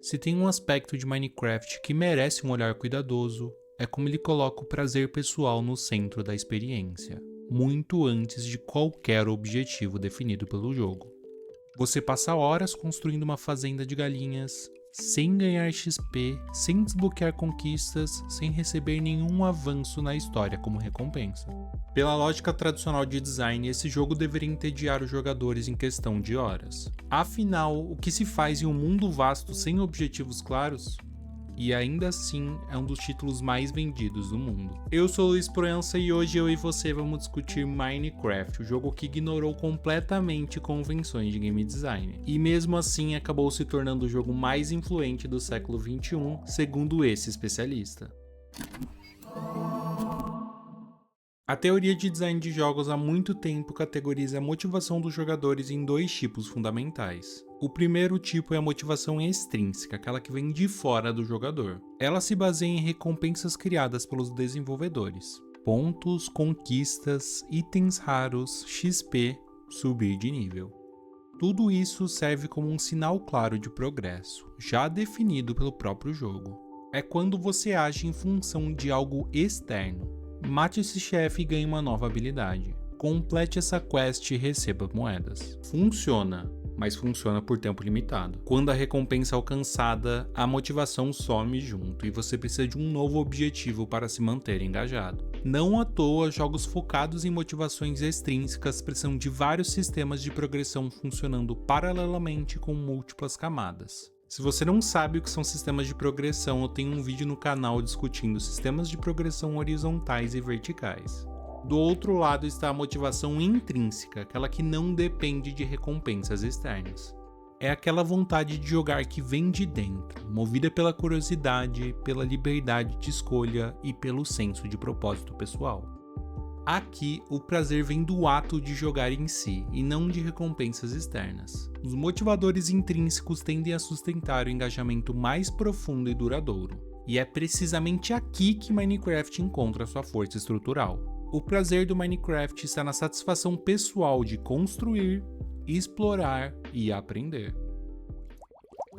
Se tem um aspecto de Minecraft que merece um olhar cuidadoso, é como ele coloca o prazer pessoal no centro da experiência, muito antes de qualquer objetivo definido pelo jogo. Você passa horas construindo uma fazenda de galinhas, sem ganhar XP, sem desbloquear conquistas, sem receber nenhum avanço na história como recompensa. Pela lógica tradicional de design, esse jogo deveria entediar os jogadores em questão de horas. Afinal, o que se faz em um mundo vasto sem objetivos claros? E ainda assim é um dos títulos mais vendidos do mundo. Eu sou o Luiz Proença e hoje eu e você vamos discutir Minecraft, o jogo que ignorou completamente convenções de game design. E mesmo assim acabou se tornando o jogo mais influente do século XXI, segundo esse especialista. A teoria de design de jogos há muito tempo categoriza a motivação dos jogadores em dois tipos fundamentais. O primeiro tipo é a motivação extrínseca, aquela que vem de fora do jogador. Ela se baseia em recompensas criadas pelos desenvolvedores. Pontos, conquistas, itens raros, XP, subir de nível. Tudo isso serve como um sinal claro de progresso, já definido pelo próprio jogo. É quando você age em função de algo externo. Mate esse chefe e ganhe uma nova habilidade. Complete essa quest e receba moedas. Funciona, mas funciona por tempo limitado. Quando a recompensa é alcançada, a motivação some junto e você precisa de um novo objetivo para se manter engajado. Não à toa, jogos focados em motivações extrínsecas precisam de vários sistemas de progressão funcionando paralelamente com múltiplas camadas. Se você não sabe o que são sistemas de progressão, eu tenho um vídeo no canal discutindo sistemas de progressão horizontais e verticais. Do outro lado está a motivação intrínseca, aquela que não depende de recompensas externas. É aquela vontade de jogar que vem de dentro, movida pela curiosidade, pela liberdade de escolha e pelo senso de propósito pessoal. Aqui, o prazer vem do ato de jogar em si, e não de recompensas externas. Os motivadores intrínsecos tendem a sustentar o engajamento mais profundo e duradouro. E é precisamente aqui que Minecraft encontra sua força estrutural. O prazer do Minecraft está na satisfação pessoal de construir, explorar e aprender.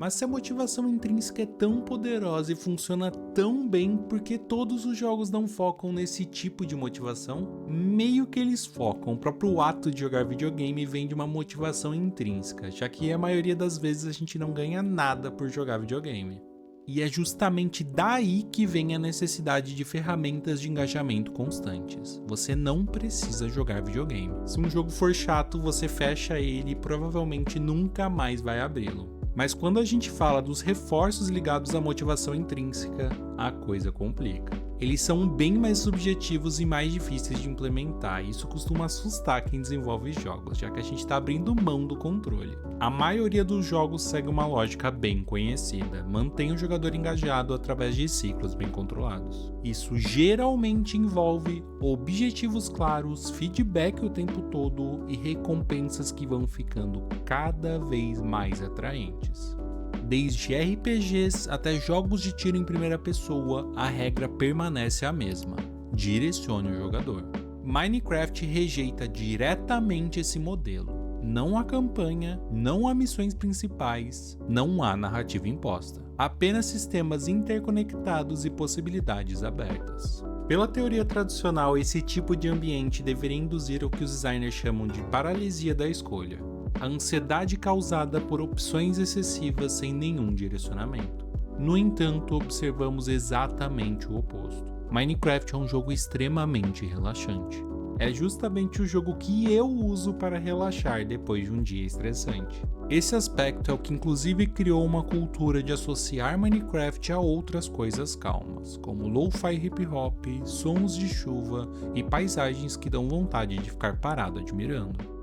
Mas se a motivação intrínseca é tão poderosa e funciona tão bem, por que todos os jogos não focam nesse tipo de motivação? Meio que eles focam, o próprio ato de jogar videogame vem de uma motivação intrínseca, já que a maioria das vezes a gente não ganha nada por jogar videogame. E é justamente daí que vem a necessidade de ferramentas de engajamento constantes. Você não precisa jogar videogame. Se um jogo for chato, você fecha ele e provavelmente nunca mais vai abri-lo. Mas quando a gente fala dos reforços ligados à motivação intrínseca, a coisa complica. Eles são bem mais subjetivos e mais difíceis de implementar, e isso costuma assustar quem desenvolve jogos, já que a gente está abrindo mão do controle. A maioria dos jogos segue uma lógica bem conhecida, mantém o jogador engajado através de ciclos bem controlados. Isso geralmente envolve objetivos claros, feedback o tempo todo e recompensas que vão ficando cada vez mais atraentes. Desde RPGs até jogos de tiro em primeira pessoa, a regra permanece a mesma: direcione o jogador. Minecraft rejeita diretamente esse modelo. Não há campanha, não há missões principais, não há narrativa imposta. Apenas sistemas interconectados e possibilidades abertas. Pela teoria tradicional, esse tipo de ambiente deveria induzir o que os designers chamam de paralisia da escolha. A ansiedade causada por opções excessivas sem nenhum direcionamento. No entanto, observamos exatamente o oposto. Minecraft é um jogo extremamente relaxante. É justamente o jogo que eu uso para relaxar depois de um dia estressante. Esse aspecto é o que inclusive criou uma cultura de associar Minecraft a outras coisas calmas, como lo-fi hip hop, sons de chuva e paisagens que dão vontade de ficar parado admirando.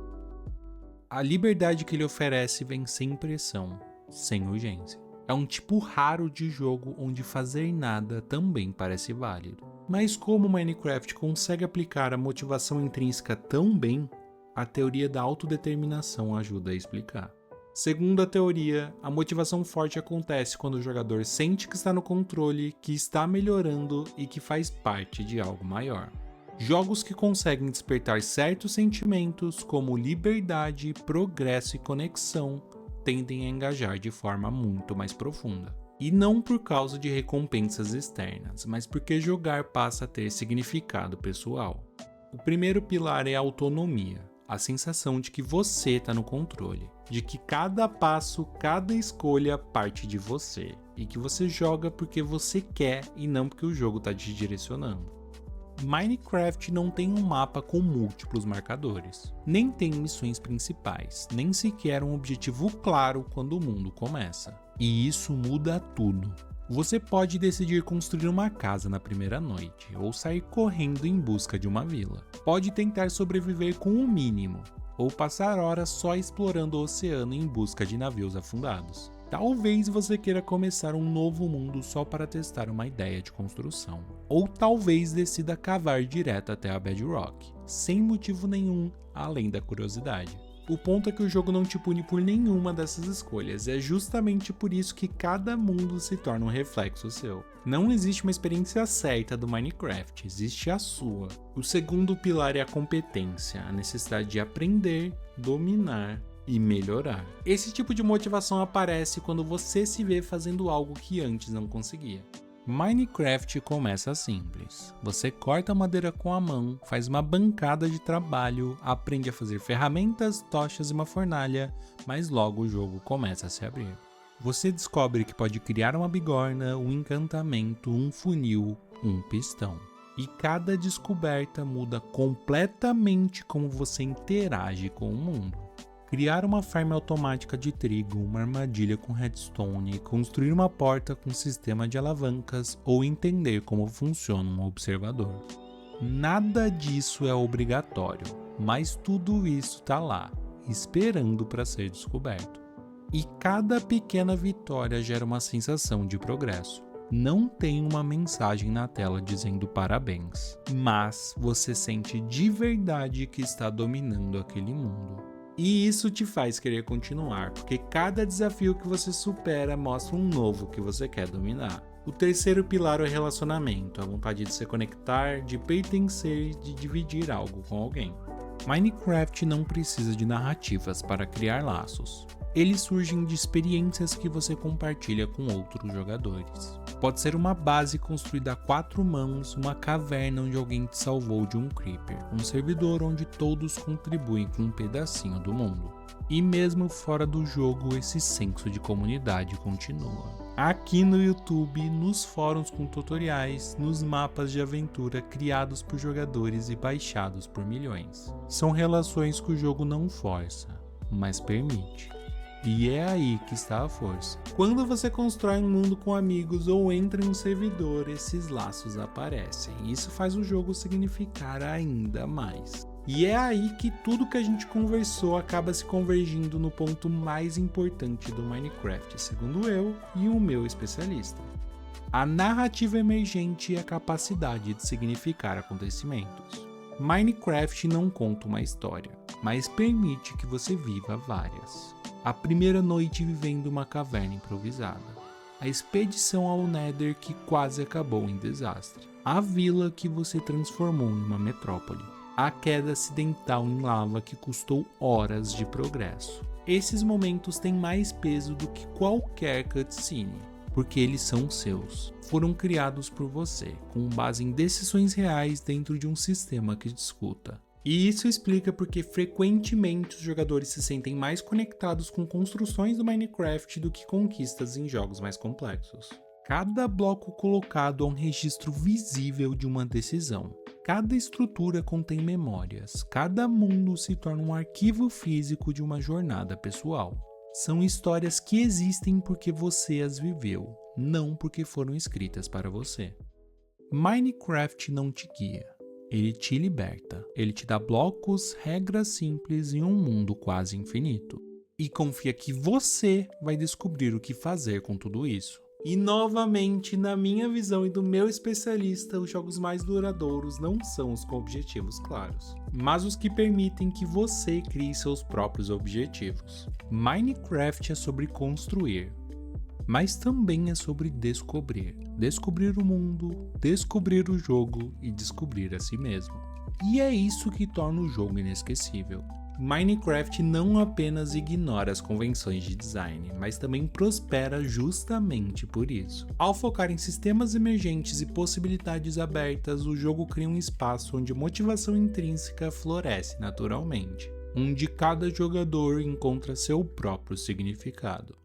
A liberdade que ele oferece vem sem pressão, sem urgência. É um tipo raro de jogo onde fazer nada também parece válido. Mas como Minecraft consegue aplicar a motivação intrínseca tão bem, a teoria da autodeterminação ajuda a explicar. Segundo a teoria, a motivação forte acontece quando o jogador sente que está no controle, que está melhorando e que faz parte de algo maior. Jogos que conseguem despertar certos sentimentos como liberdade, progresso e conexão tendem a engajar de forma muito mais profunda. E não por causa de recompensas externas, mas porque jogar passa a ter significado pessoal. O primeiro pilar é a autonomia, a sensação de que você está no controle, de que cada passo, cada escolha parte de você, e que você joga porque você quer e não porque o jogo está te direcionando. Minecraft não tem um mapa com múltiplos marcadores, nem tem missões principais, nem sequer um objetivo claro quando o mundo começa. E isso muda tudo. Você pode decidir construir uma casa na primeira noite, ou sair correndo em busca de uma vila. Pode tentar sobreviver com o mínimo, ou passar horas só explorando o oceano em busca de navios afundados. Talvez você queira começar um novo mundo só para testar uma ideia de construção. Ou talvez decida cavar direto até a Bedrock, sem motivo nenhum além da curiosidade. O ponto é que o jogo não te pune por nenhuma dessas escolhas, é justamente por isso que cada mundo se torna um reflexo seu. Não existe uma experiência certa do Minecraft, existe a sua. O segundo pilar é a competência, a necessidade de aprender, dominar e melhorar. Esse tipo de motivação aparece quando você se vê fazendo algo que antes não conseguia. Minecraft começa simples. Você corta a madeira com a mão, faz uma bancada de trabalho, aprende a fazer ferramentas, tochas e uma fornalha, mas logo o jogo começa a se abrir. Você descobre que pode criar uma bigorna, um encantamento, um funil, um pistão. E cada descoberta muda completamente como você interage com o mundo. Criar uma farm automática de trigo, uma armadilha com redstone, construir uma porta com sistema de alavancas ou entender como funciona um observador. Nada disso é obrigatório, mas tudo isso está lá, esperando para ser descoberto. E cada pequena vitória gera uma sensação de progresso. Não tem uma mensagem na tela dizendo parabéns, mas você sente de verdade que está dominando aquele mundo. E isso te faz querer continuar, porque cada desafio que você supera mostra um novo que você quer dominar. O terceiro pilar é o relacionamento, a vontade de se conectar, de pertencer e de dividir algo com alguém. Minecraft não precisa de narrativas para criar laços. Eles surgem de experiências que você compartilha com outros jogadores. Pode ser uma base construída a 4 mãos, uma caverna onde alguém te salvou de um creeper, um servidor onde todos contribuem com um pedacinho do mundo. E mesmo fora do jogo, esse senso de comunidade continua. Aqui no YouTube, nos fóruns com tutoriais, nos mapas de aventura criados por jogadores e baixados por milhões. São relações que o jogo não força, mas permite. E é aí que está a força. Quando você constrói um mundo com amigos ou entra em um servidor, esses laços aparecem. Isso faz o jogo significar ainda mais. E é aí que tudo que a gente conversou acaba se convergindo no ponto mais importante do Minecraft, segundo eu e o meu especialista. A narrativa emergente e a capacidade de significar acontecimentos. Minecraft não conta uma história, mas permite que você viva várias. A primeira noite vivendo uma caverna improvisada. A expedição ao Nether que quase acabou em desastre. A vila que você transformou em uma metrópole. A queda acidental em lava que custou horas de progresso. Esses momentos têm mais peso do que qualquer cutscene, porque eles são seus. Foram criados por você, com base em decisões reais dentro de um sistema que te escuta. E isso explica porque frequentemente os jogadores se sentem mais conectados com construções do Minecraft do que conquistas em jogos mais complexos. Cada bloco colocado é um registro visível de uma decisão. Cada estrutura contém memórias. Cada mundo se torna um arquivo físico de uma jornada pessoal. São histórias que existem porque você as viveu, não porque foram escritas para você. Minecraft não te guia. Ele te liberta, ele te dá blocos, regras simples e um mundo quase infinito. E confia que você vai descobrir o que fazer com tudo isso. E novamente, na minha visão e do meu especialista, os jogos mais duradouros não são os com objetivos claros, mas os que permitem que você crie seus próprios objetivos. Minecraft é sobre construir, mas também é sobre descobrir. Descobrir o mundo, descobrir o jogo e descobrir a si mesmo. E é isso que torna o jogo inesquecível. Minecraft não apenas ignora as convenções de design, mas também prospera justamente por isso. Ao focar em sistemas emergentes e possibilidades abertas, o jogo cria um espaço onde a motivação intrínseca floresce naturalmente, onde cada jogador encontra seu próprio significado.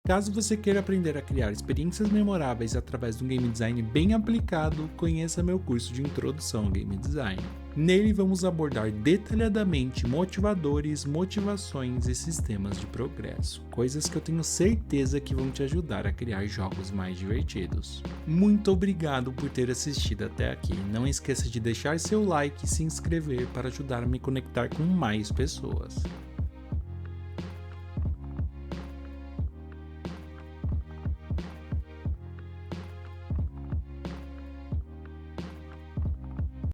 Caso você queira aprender a criar experiências memoráveis através de um game design bem aplicado, conheça meu curso de Introdução ao Game Design. Nele vamos abordar detalhadamente motivadores, motivações e sistemas de progresso, coisas que eu tenho certeza que vão te ajudar a criar jogos mais divertidos. Muito obrigado por ter assistido até aqui. Não esqueça de deixar seu like e se inscrever para ajudar a me conectar com mais pessoas.